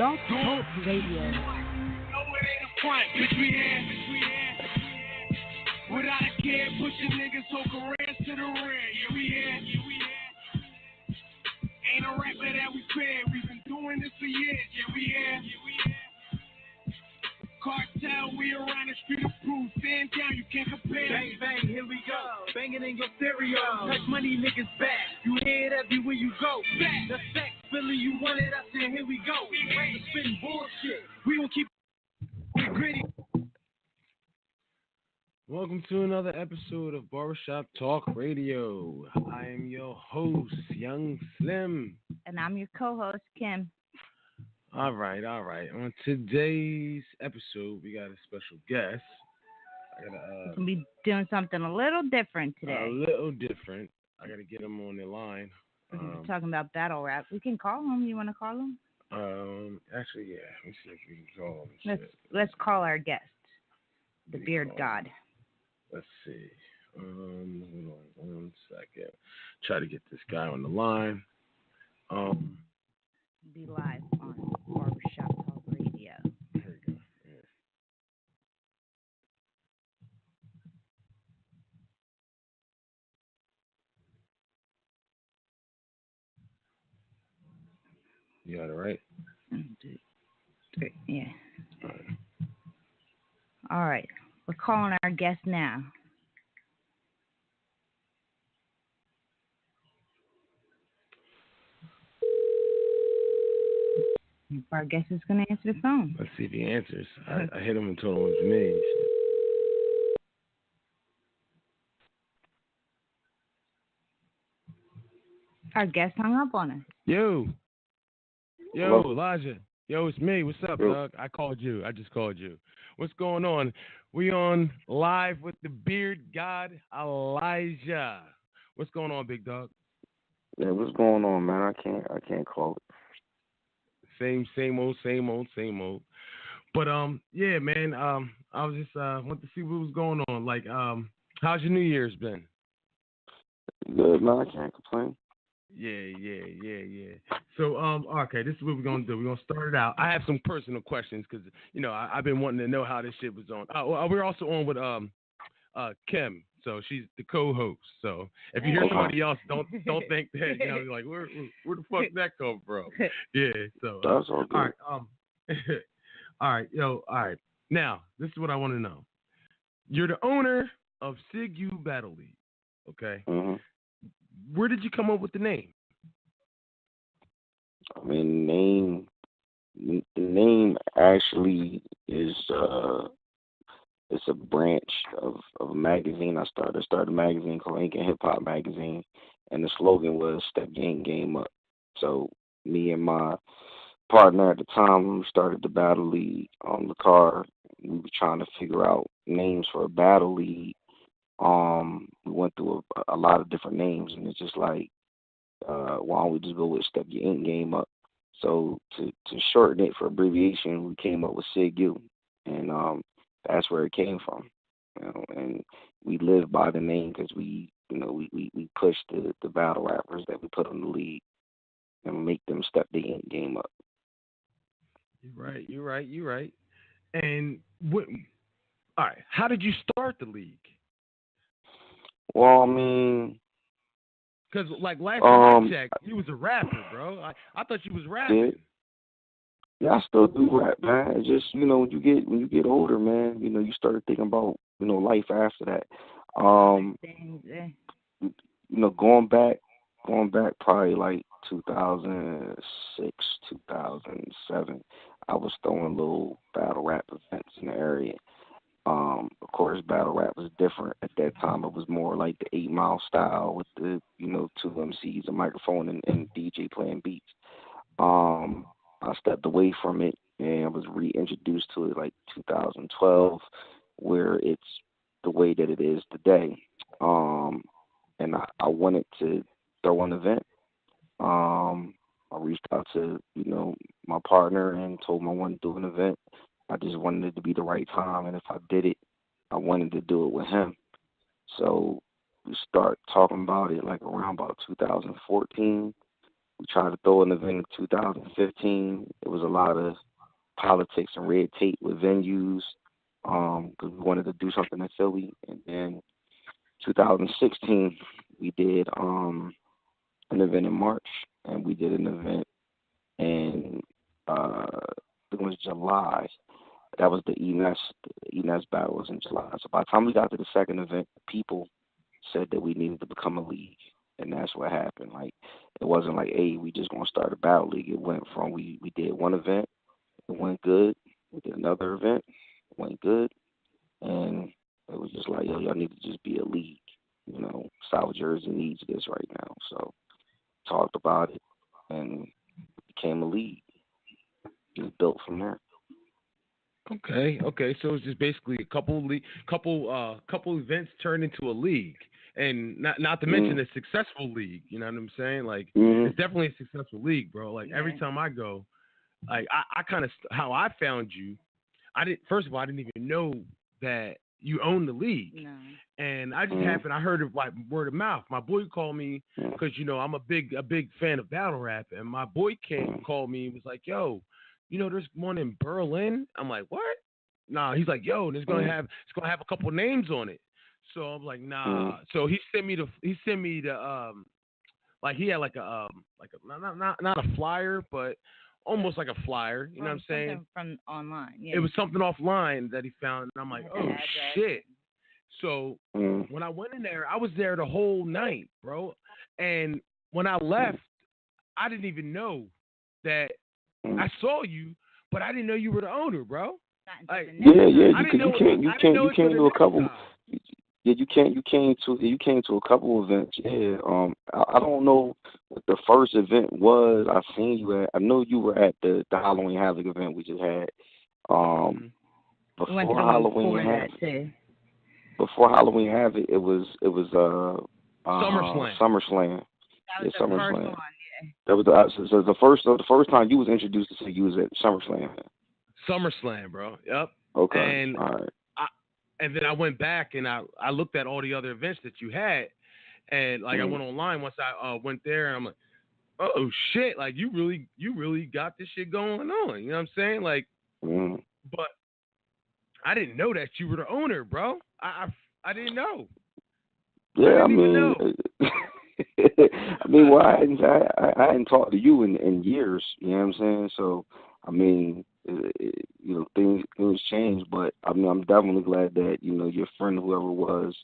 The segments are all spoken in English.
Blog Talk Radio. No, it ain't a front, bitch, we here. Without a care, pushing niggas whole careers to the rear. Yeah, we here. Ain't a rapper that we fear. We've been doing this for years. Yeah, we here. Cartel, we around the street of proof. Stand down, you can't compare. Bang, bang, here we go. Banging in your stereo. Touch money, niggas back. You hear it everywhere you go. Back. The sex, Philly, you want it up there, here we go. We're spitting bullshit. We gon' keep it gritty. Welcome to another episode of Barbershop Talk Radio. I am your host, Young Slim. And I'm your co-host, Kim. All right. On today's episode, we got a special guest. We're going to be doing something a little different today. A little different. I got to get him on the line. We're talking about battle rap. We can call him. You want to call him? Actually, yeah. Let me see if we can call him. Let's call our guest, the Beard God. Let's see. Hold on 1 second. Try to get this guy on the line. Be live on Barbershop Talk Radio. Here we go. Yeah. You got it right? 1, 2, 3. Yeah. All right. All right. We're calling our guest now. Our guest is going to answer the phone. Let's see if he answers. I hit him and told him it was me. Our guest hung up on us. Yo, Hello? Elijah. Yo, it's me. What's up, Doug? I just called you. What's going on? We on live with the Beard God, Elijah. What's going on, big dog? Yeah, what's going on, man? I can't call it. Same old. But yeah, man. I was just want to see what was going on. Like, how's your New Year's been? Good, man. I can't complain. Yeah. So, okay, this is what we're gonna do. We're gonna start it out. I have some personal questions because I've been wanting to know how this shit was on. We're also on with Kim, so she's the co-host. So if you hear somebody else, don't think that you're like where the fuck did that come from? Yeah. So That's all good. all right, all right. Now this is what I want to know. You're the owner of S.Y.G.U Battle League, okay? Mm-hmm. Where did you come up with the name? I mean, the name actually is it's a branch of a magazine I started. I started a magazine called Ink and Hip Hop Magazine, and the slogan was "Step Your Game Up." So me and my partner at the time, when we started the Battle League on the car, we were trying to figure out names for a battle league. We went through a lot of different names, and it's just like, why don't we just go with Step Your Ink Game Up? So to shorten it for abbreviation, we came up with S.Y.G.U, and that's where it came from. And we live by the name because we push the battle rappers that we put on the league and make them step their ink game up. You're right. And all right, how did you start the league? Well, I mean, because like last time I checked, you was a rapper, bro. I thought you was rapping. Yeah, I still do rap, man. It's just when you get older, man, you start thinking about life after that. Going back probably like 2006, 2007, I was throwing little battle rap events in the area. Of course, battle rap was different at that time. It was more like the 8 Mile style with the 2 MCs, a microphone, and DJ playing beats. I stepped away from it and I was reintroduced to it like 2012, where it's the way that it is today. And I wanted to throw an event. I reached out to my partner and told him I wanted to do an event. I just wanted it to be the right time, and if I did it, I wanted to do it with him. So we start talking about it like around about 2014. We tried to throw an event in 2015. It was a lot of politics and red tape with venues because we wanted to do something in Philly. And then 2016, we did an event in March, and we did an event in it was July. That was the ENS battles in July. So by the time we got to the second event, people said that we needed to become a league, and that's what happened. Like, it wasn't like, hey, we just gonna start a battle league. It went from we did one event, it went good. We did another event, it went good, and it was just like, yo, y'all need to just be a league. You know, South Jersey needs this right now. So talked about it and became a league. Just built from there. Okay. So it's just basically a couple events turned into a league, and not to mention a successful league. You know what I'm saying? Like, it's definitely a successful league, bro. Like, every time I go, like, I kind of, how I found you, first of all, I didn't even know that you owned the league. No. And I just happened, I heard it like word of mouth. My boy called me because, you know, I'm a big fan of battle rap, and my boy called me and was like, yo, you know, there's one in Berlin. I'm like, what? Nah, he's like, yo, it's gonna have a couple names on it. So I'm like, nah. So he sent me the like, he had like a not a flyer, but almost like a flyer. You know what I'm saying? From online. Yeah. It was something offline that he found, and I'm like, oh shit. So when I went in there, I was there the whole night, bro. And when I left, I didn't even know that. I saw you, but I didn't know you were the owner, bro. Like, yeah. You came to a couple. Yeah, you came to a couple events. Yeah. I don't know what the first event was. I seen you at. I know you were at the Halloween Havoc event we just had. Before Halloween Havoc. Before Halloween Havoc, it was SummerSlam. SummerSlam. That was the first one. That was the first time you was introduced to SIG-U was at SummerSlam. SummerSlam, bro. Yep. Okay. And all right. And then I went back and I looked at all the other events that you had, and like I went online once I went there, and I'm like, oh shit, like you really got this shit going on. You know what I'm saying? Like, but I didn't know that you were the owner, bro. I didn't know. Yeah, I mean. I mean, well, I hadn't talked to you in years. You know what I'm saying? So, I mean, you know, things change. But I mean, I'm definitely glad that, you know, your friend, whoever it was,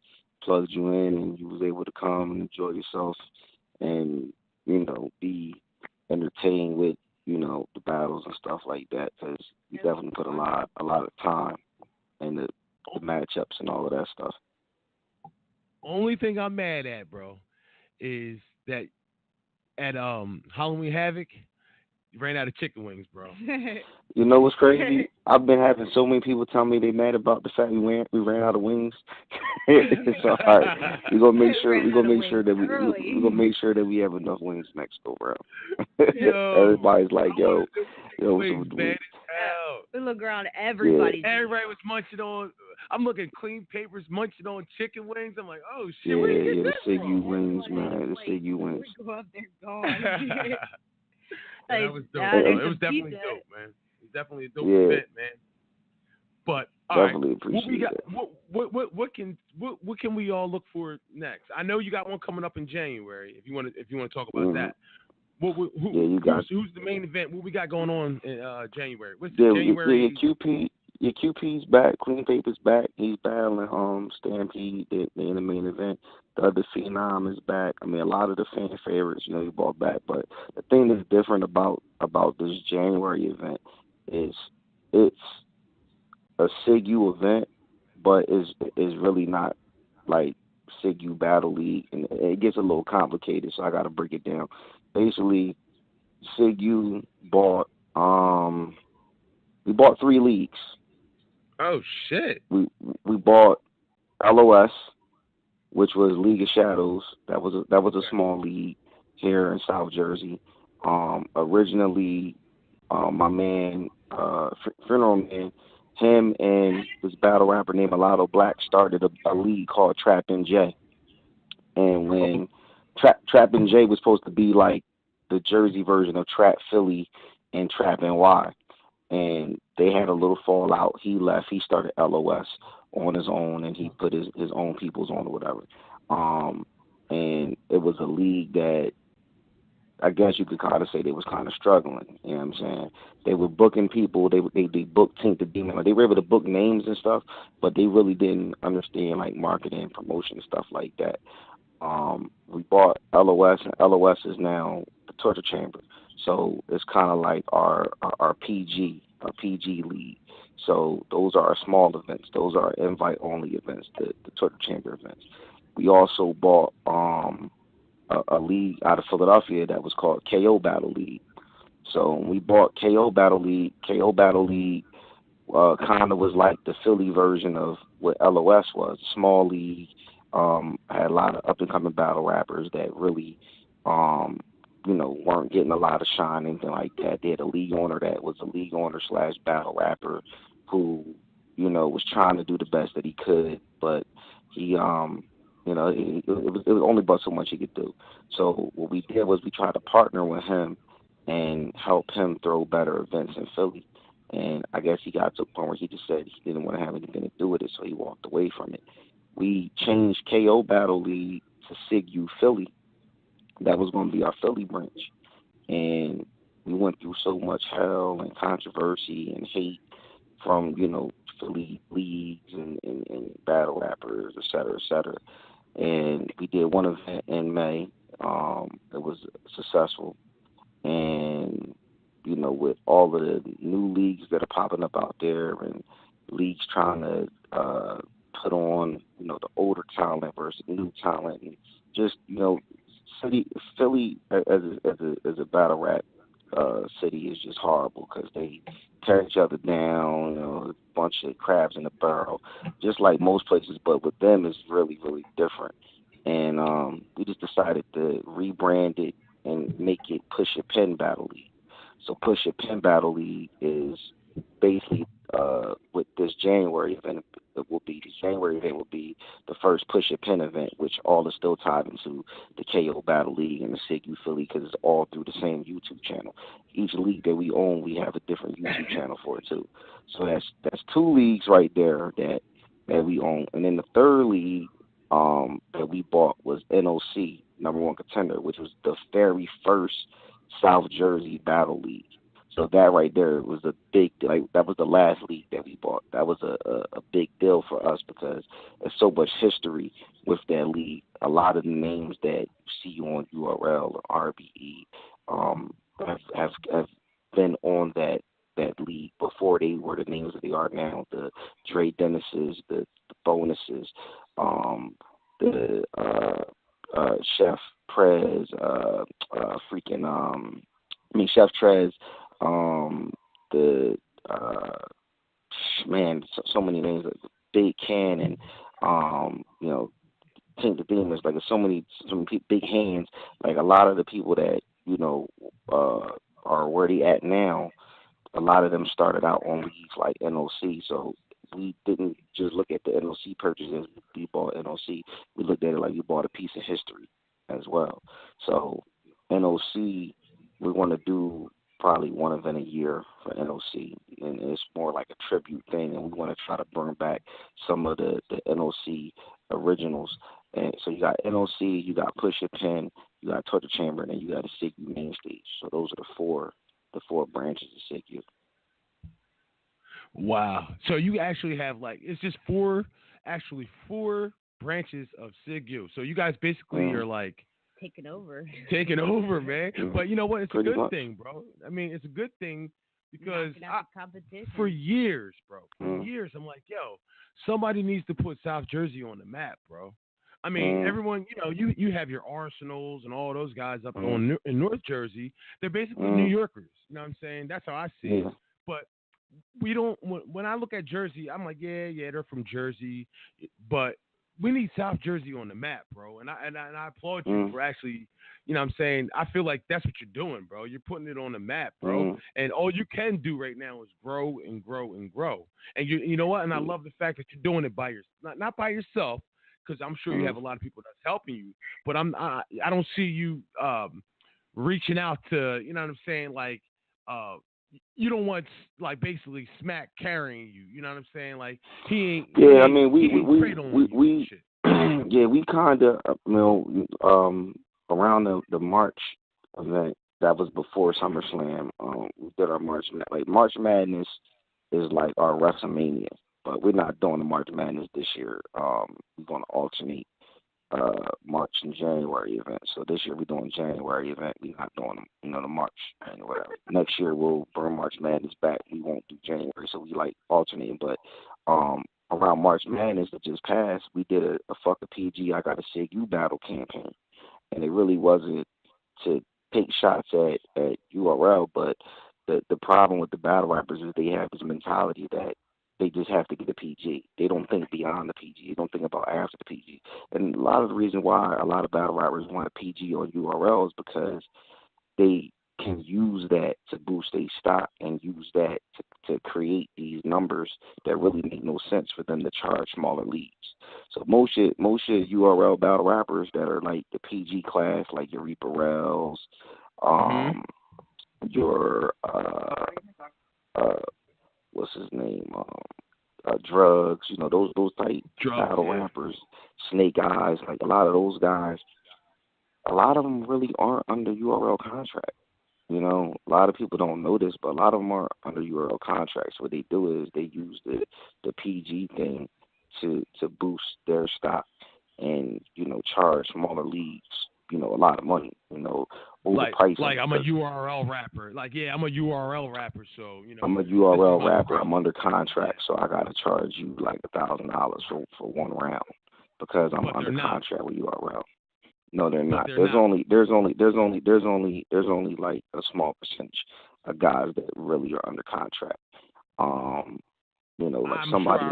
plugged you in and you was able to come and enjoy yourself and, you know, be entertained with, you know, the battles and stuff like that. Because you definitely put a lot of time in the matchups and all of that stuff. Only thing I'm mad at, bro, is that at Halloween Havoc, you ran out of chicken wings, bro. You know what's crazy? I've been having so many people tell me they mad about the fact we ran out of wings. So, all right, we're gonna make sure that we have enough wings next go round. Everybody's like, yo, wings bad as hell. We look around everybody. Yeah. Everybody was munching on. I'm looking Clean Papers munching on chicken wings. I'm like, oh shit. Yeah, the SIG-U wings, man. The SIG-U wings. We go up there gone. That was dope. It was definitely dope, man. It was definitely a dope event, man. But all definitely right, appreciate that. What can we all look for next? I know you got one coming up in January. If you want to talk about that. Who's the main event? What we got going on in January? What's January? Your QP's back. Clean Paper's back. He's battling Stampede in the main event. The other Phenom is back. I mean, a lot of the fan favorites, you know, he brought back. But the thing that's different about this January event is it's a SIG-U event, but is really not like SIG-U Battle League, and it gets a little complicated. So I got to break it down. Basically, SIG-U bought we bought 3 leagues. Oh shit! We bought LOS, which was League of Shadows. That was a small league here in South Jersey. Originally, my man, Funeral Man, him and this battle rapper named Alado Black started a league called Trap NJ. And when Trap NJ was supposed to be like the Jersey version of Trap Philly and Trap NY, and they had a little fallout. He left. He started LOS on his own, and he put his own peoples on or whatever. And it was a league that I guess you could kind of say they was kind of struggling. You know what I'm saying? They were booking people. They booked Tink the Demon. Like, they were able to book names and stuff, but they really didn't understand like marketing, promotion, and stuff like that. We bought LOS, and LOS is now the Torture Chamber. So it's kind of like our PG league. So those are our small events. Those are invite only events, the Torture Chamber events. We also bought a league out of Philadelphia that was called KO Battle League. So we bought KO Battle League. KO Battle League kind of was like the Philly version of what LOS was. Small league, had a lot of up and coming battle rappers that really, weren't getting a lot of shine, anything like that. They had a league owner that was a league owner slash battle rapper who, was trying to do the best that he could, but he, it was only but so much he could do. So what we did was we tried to partner with him and help him throw better events in Philly. And I guess he got to a point where he just said he didn't want to have anything to do with it, so he walked away from it. We changed KO Battle League to S.Y.G.U Philly. That was going to be our Philly branch. And we went through so much hell and controversy and hate from, Philly leagues and battle rappers, et cetera, et cetera. And we did one event in May. It was successful. And, with all of the new leagues that are popping up out there and leagues trying to put on, the older talent versus new talent, and just, Philly as a battle rap city is just horrible because they tear each other down, a bunch of crabs in the barrel, just like most places. But with them, it's really, really different. And we just decided to rebrand it and make it Push Your Pen Battle League. So Push Your Pen Battle League is basically with this January event. The January event will be the first Push Your Pen event, which all is still tied into the KO Battle League and the S.Y.G.U Philly because it's all through the same YouTube channel. Each league that we own, we have a different YouTube channel for it too. So that's two leagues right there that we own. And then the third league that we bought was NOC, number one contender, which was the very first South Jersey Battle League. So that right there was a big, that was the last league that we bought. That was a big deal for us because there's so much history with that league. A lot of the names that you see on URL or RBE have been on that league before they were the names that they are now. The Dre Dennis's, the Bonuses, the Chef Prez, Chef Trez, so many names, like Big Can and Tink the Demons, like so many big hands. Like a lot of the people that are where they at now, a lot of them started out on leagues like NOC. So we didn't just look at the NOC purchases. We bought NOC. We looked at it like we bought a piece of history as well. So NOC, we want to do probably one event a year for NOC, and it's more like a tribute thing, and we want to try to bring back some of the NOC originals. And so you got NOC, you got Push Your Pen, you got Torture Chamber, and then you got the S.Y.G.U main stage. So those are the four branches of S.Y.G.U. Wow. So you actually have it's just four branches of S.Y.G.U. So you guys basically are taking over, man. But you know what? It's a good thing, bro. I mean, it's a good thing because for years, bro, I'm like, yo, somebody needs to put South Jersey on the map, bro. I mean, everyone, you have your Arsenals and all those guys up in North Jersey. They're basically New Yorkers. You know what I'm saying? That's how I see it. But we don't. When I look at Jersey, I'm like, yeah, they're from Jersey, but we need South Jersey on the map, bro. And I applaud you for actually, I'm saying, I feel like that's what you're doing, bro. You're putting it on the map, bro. And all you can do right now is grow and grow and grow. And you know what? And I love the fact that you're doing it by not by yourself, because I'm sure you have a lot of people that's helping you. But I don't see you reaching out to, you know what I'm saying, like uh you don't want like basically Smack carrying you, you know what I'm saying? Like he ain't Yeah, I he mean, ain't cradling you and shit. yeah, we kind of, around the March event that was before SummerSlam. We did our like March Madness is like our WrestleMania, but we're not doing the March Madness this year. We're going to alternate March and January event. So this year we're doing January event. We're not doing the March and whatever. Next year we'll bring March Madness back. We won't do January, so we like alternating. But around March Madness that just passed, we did a fuck a PG I got a S.Y.G.U battle campaign, and it really wasn't to take shots at URL, but the problem with the battle rappers is they have this mentality that they just have to get a PG. They don't think beyond the PG. They don't think about after the PG. And a lot of the reason why a lot of battle rappers want a PG or URL is because they can use that to boost their stock and use that to create these numbers that really make no sense for them to charge smaller leagues. So most URL battle rappers that are like the PG class, like your Reaper Rels, your what's his name, Drugs, those type battle rappers, Snake Eyes, like a lot of those guys, a lot of them really aren't under URL contract. A lot of people don't know this, but a lot of them are under URL contracts. What they do is they use the PG thing to boost their stock and, charge smaller leagues, a lot of money, overpriced. Like I'm a URL rapper. I'm a URL rapper, so, I'm a URL rapper. I'm under contract, so I got to charge you like $1,000 for one round because I'm under contract with URL. No, they're not. There's only like a small percentage of guys that really are under contract. Like somebody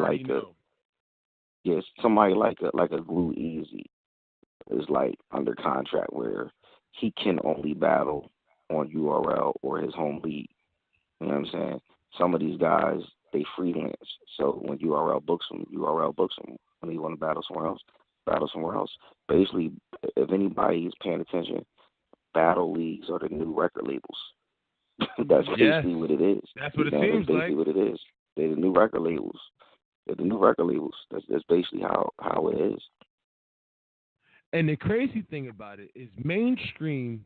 like a Glue Easy is like under contract where he can only battle on URL or his home league. You know what I'm saying? Some of these guys, they freelance. So when URL books them. When they want to battle somewhere else. Basically, if anybody is paying attention, battle leagues are the new record labels. That's basically what it is. That's what it seems like. That's basically what it is. They're the new record labels. That's basically how it is. And the crazy thing about it is the mainstream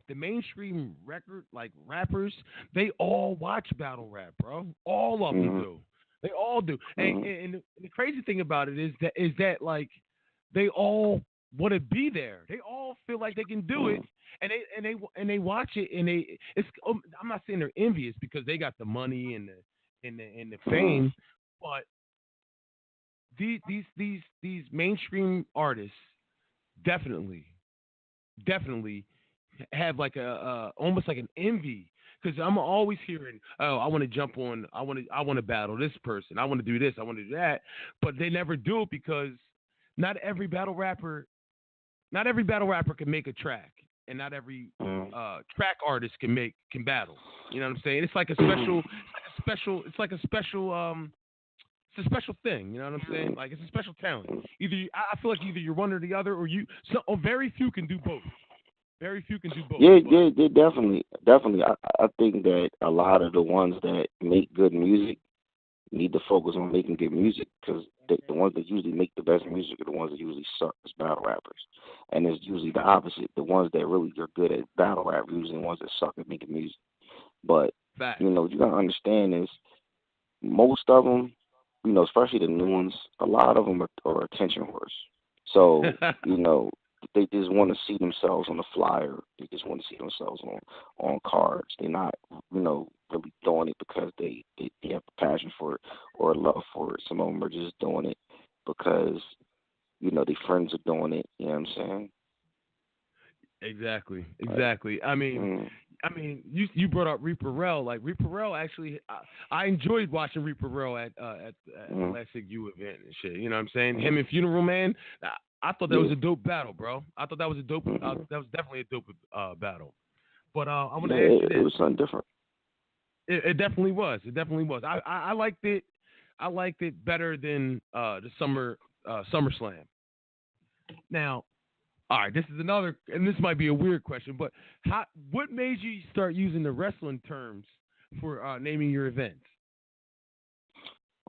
record, like rappers, they all watch battle rap, bro. All of them do. They all do. And the crazy thing about it is that like they all want to be there. They all feel like they can do it, and they watch it, and I'm not saying they're envious because they got the money and the fame, but these mainstream artists definitely have like a almost like an envy, because I'm always hearing, oh, I want to jump on, I want to battle this person, I want to do this, I want to do that, but they never do it because not every battle rapper can make a track, and not every track artist can battle. You know what I'm saying? It's like a special it's a special thing, you know what I'm saying? Like, it's a special talent. I feel like either you're one or the other, or very few can do both. Very few can do both. Yeah, definitely. I think that a lot of the ones that make good music need to focus on making good music, because the ones that usually make the best music are the ones that usually suck as battle rappers. And it's usually the opposite. The ones that really are good at battle rap are usually the ones that suck at making music. But, you got to understand is most of them, especially the new ones, a lot of them are attention whores. So, they just want to see themselves on the flyer. They just want to see themselves on cards. They're not, really doing it because they have a passion for it or a love for it. Some of them are just doing it because, their friends are doing it. You know what I'm saying? Exactly. I mean, you brought up Reaper Rel. Like, Reaper Rel, actually, I enjoyed watching Reaper Rel at the last S.Y.G.U event and shit. You know what I'm saying? Him and Funeral Man. I thought that was a dope battle, bro. I thought that was a dope. That was definitely a dope battle. But I want to ask you this. It was something different. It definitely was. I liked it. I liked it better than the SummerSlam. Now, All right, this is another, and this might be a weird question, but what made you start using the wrestling terms for naming your events?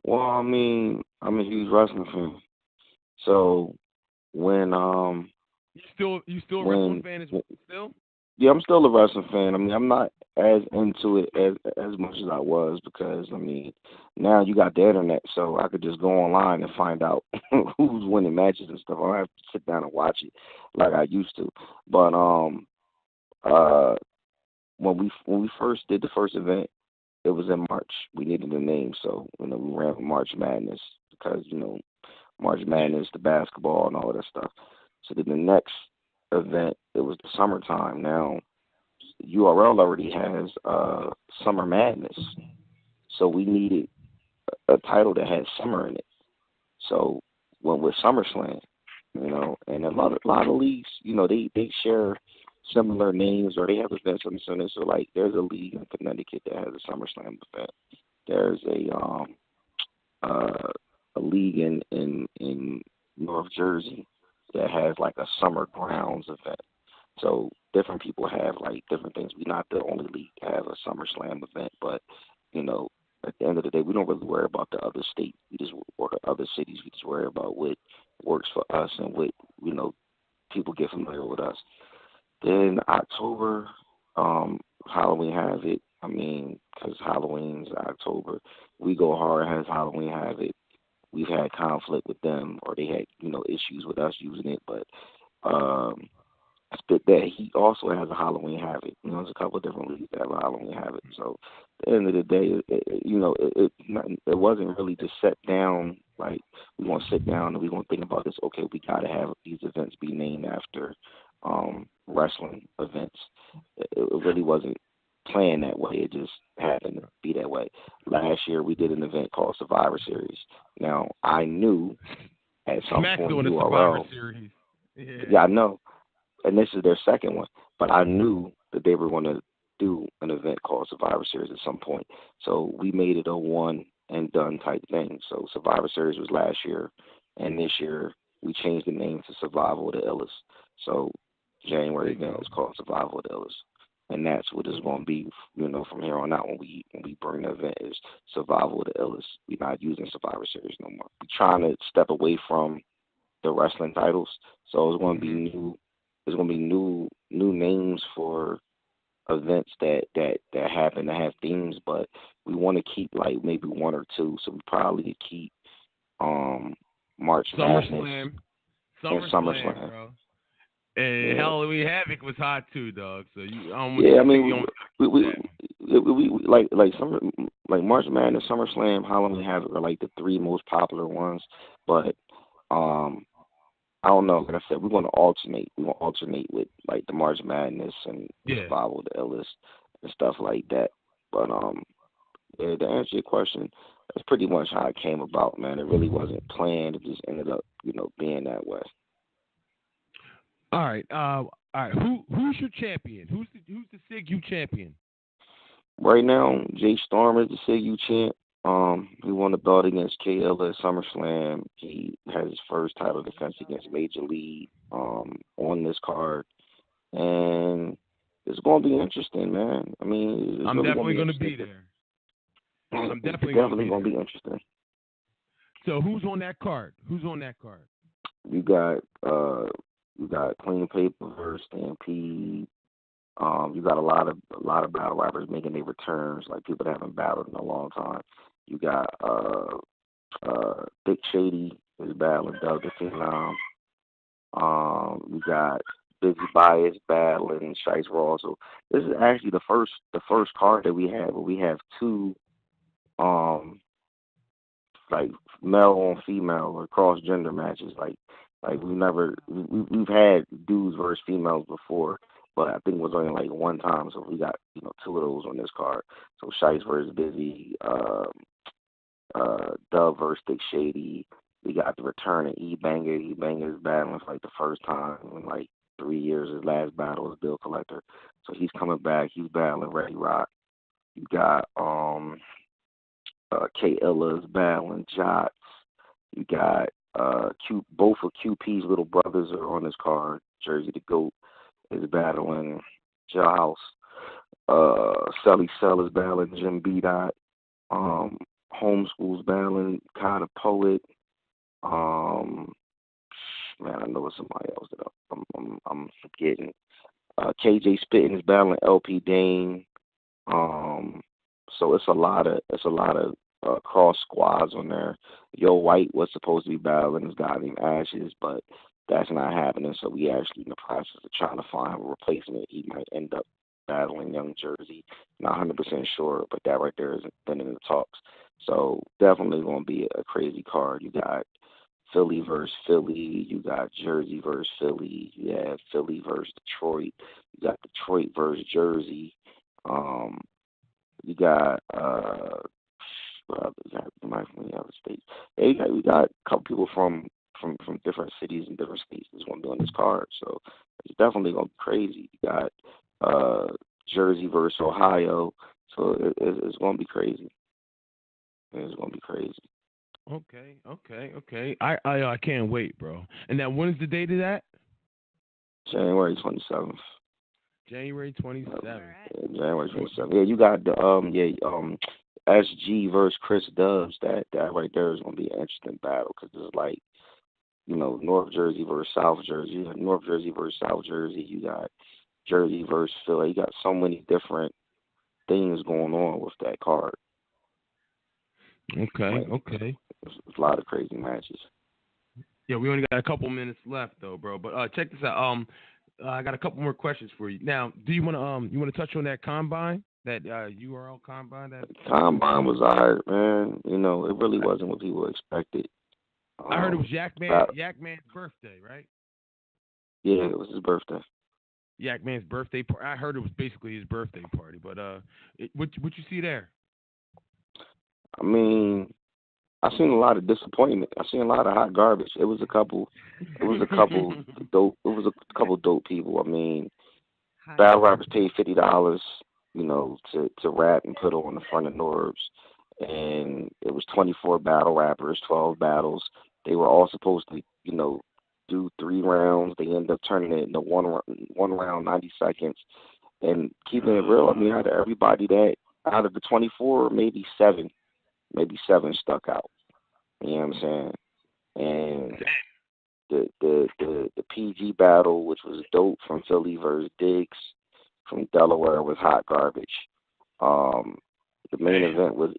Well, I mean, I'm a huge wrestling fan. So when You still a wrestling when fan as still? yeah, I'm still a wrestling fan. I mean, I'm not as into it as much as I was because I mean, now you got the internet, so I could just go online and find out who's winning matches and stuff. I don't have to sit down and watch it like I used to. But uh when we first did the first event, it was in March. We needed a name, so we ran with March Madness because March Madness, the basketball, and all of that stuff. So then the next event, it was the summertime. Now, URL already has Summer Madness, so we needed a title that had summer in it. So went with SummerSlam, and a lot of leagues, they share similar names or they have events on the center. So like, there's a league in Connecticut that has a SummerSlam event. There's a league in North Jersey that has like a Summer Grounds event. So different people have like different things. We're not the only league to have a SummerSlam event, but you know, at the end of the day, we don't really worry about the other state. We just or the other cities. We just worry about what works for us and what people get familiar with us. Then October, Halloween Havoc. I mean, because Halloween's October, We Go Hard has Halloween Havoc. We've had conflict with them, or they had issues with us using it, but um, Spit that he also has a Halloween Havoc. There's a couple of different leagues that have a Halloween Havoc. So at the end of the day, it wasn't really just set down like we're gonna sit down and we're gonna think about this. Okay, we gotta have these events be named after wrestling events. It really wasn't planned that way. It just happened to be that way. Last year we did an event called Survivor Series. Now I knew at some Smack's point doing a Survivor URL. Series. Yeah, I know, and this is their second one. But I knew that they were going to do an event called Survivor Series at some point. So we made it a one and done type thing. So Survivor Series was last year, and this year we changed the name to Survival of the Illest. So January event is called Survival of the Illest. And that's what it's going to be, from here on out when we bring the event is Survival of the Illest. We're not using Survivor Series no more. We're trying to step away from the wrestling titles. So it's going to be new. There's going to be new names for events that happen to have themes, but we want to keep like maybe one or two. So we probably keep March Madness SummerSlam, and SummerSlam. bro. And Halloween Havoc was hot too, dog. So we like summer like March Madness, SummerSlam, Halloween Havoc are like the three most popular ones, but I don't know. Like I said, we're going to alternate. We're going to alternate with like the March Madness and Survival of the Illest and stuff like that. But to answer your question, that's pretty much how it came about, man. It really wasn't planned. It just ended up, being that way. All right. Who's your champion? Who's the S.Y.G.U champion? Right now, Jay Storm is the S.Y.G.U champ. He won the belt against KL at SummerSlam. He had his first title defense against Major League on this card, and it's going to be interesting, man. I mean, I'm really definitely going to be there. I'm definitely going to be interesting. So who's on that card? You got Clean Paper versus Stampede. You got a lot of battle rappers making their returns, like people that haven't battled in a long time. You got Dick Shady is battling Doug the Phenom. You got Busy Bias battling S.Y.I.G.U. So this is actually the first card that we have where we have two like male on female or cross gender matches. Like we've had dudes versus females before, but I think it was only like one time. So we got two of those on this card. So S.Y.I.G.U versus Busy, Dub versus Dick Shady. We got the return of E-Banger. E-Banger is battling for like the first time in like 3 years. His last battle was Bill Collector, so he's coming back. He's battling Reddy Rock. You got K. Illa's battling Jots. You got both of QP's little brothers are on this card. Jersey the GOAT, is battling Jailhouse. Sully Cell is battling Jim B. Dot. Homeschool's battling Kind of Poet. Um, man, I know it's somebody else that I'm forgetting. KJ Spitting is battling LP Dane. So it's a lot of cross squads on there. Yo White was supposed to be battling this guy named Ashes, but that's not happening. So we actually in the process of trying to find a replacement. He might end up battling Young Jersey. Not 100% sure, but that right there has been in the talks. So definitely going to be a crazy card. You got Philly versus Philly. You got Jersey versus Philly. You have Philly versus Detroit. You got Detroit versus Jersey. You got what other from the other states. Yeah, we got a couple people from different cities and different states that's going to be on this card. So it's definitely going to be crazy. You got Jersey versus Ohio. So it's going to be crazy. It's going to be crazy. Okay. I can't wait, bro. And now, when is the date of that? January 27th. January 27th. January 27th. Yeah, you got the S.G versus Chris Dubs. That right there is going to be an interesting battle because it's like, you know, North Jersey versus South Jersey. You got North Jersey versus South Jersey. You got Jersey versus Philly. You got so many different things going on with that card. Okay. There's a lot of crazy matches. Yeah, we only got a couple minutes left though, bro. But check this out. I got a couple more questions for you. Now, do you want to touch on that combine, that URL combine? That combine was alright, man. You know, it really wasn't what people expected. I heard it was Yak Man's birthday, right? Yeah, it was his birthday. Yak Man's birthday party. I heard it was basically his birthday party. But what you see there? I mean, I seen a lot of disappointment. I seen a lot of hot garbage. It was a couple dope. It was a couple dope people. I mean, battle rappers paid $50, you know, to rap and put on the front of Norbs, and it was 24 battle rappers, 12 battles. They were all supposed to, you know, do 3 rounds. They ended up turning it into one round, 90 seconds. And keeping it real, I mean, out of the 24, maybe seven stuck out. You know what I'm saying? And the PG battle, which was dope from Philly versus Diggs from Delaware, was hot garbage. The main event was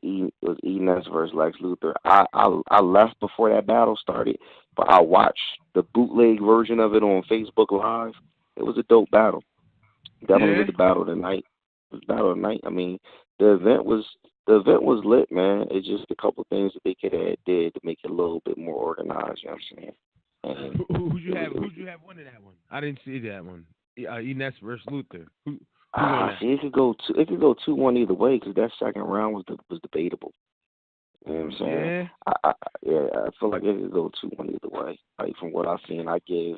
Ness versus Lex Luthor. I left before that battle started, but I watched the bootleg version of it on Facebook Live. It was a dope battle. Definitely was the battle of the night. It was the battle of the night. I mean, the event was lit, man. It's just a couple things that they could have did to make it a little bit more organized. You know what I'm saying? And who'd you have winning that one? I didn't see that one. Ness versus Luthor. Who see, it could go 2-1 either way because that second round was debatable. You know what I'm saying? I feel like it could go 2-1 either way. Like from what I've seen, I give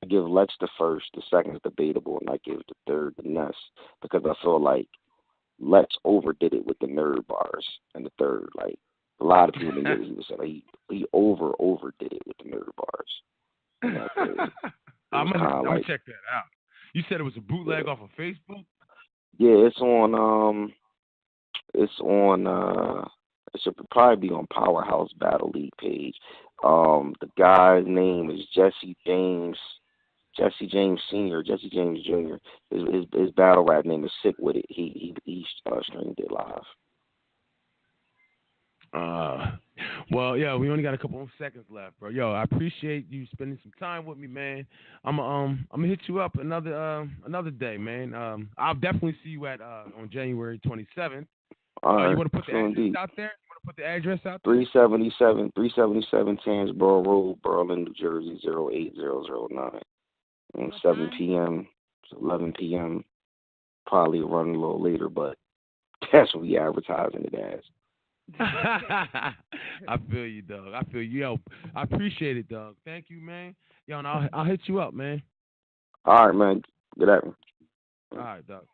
Lex the first, the second is debatable, and I give the third the Ness because I feel like Lex overdid it with the nerd bars in the third. Like a lot of people in the news said he overdid it with the nerd bars. I'm gonna check that out. You said it was a bootleg off of Facebook? Yeah, it should probably be on Powerhouse Battle League page. The guy's name is Jesse James Sr., Jesse James Jr. His battle rap name is Sick With It. He streamed it live. Well, yo, we only got a couple more seconds left, bro. Yo, I appreciate you spending some time with me, man. I'm gonna hit you up another day, man. I'll definitely see you on January 27th. All right. You want to put the address out there? You want to put the address out there? 377 Tangier Road, Berlin, New Jersey 08009. And 7 p.m. to 11 p.m. Probably running a little later, but that's what we advertising it as. I feel you, dog. I feel you. Yo, I appreciate it, dog. Thank you, man. Yo, and I'll hit you up, man. All right, man. Good at me. All right, dog.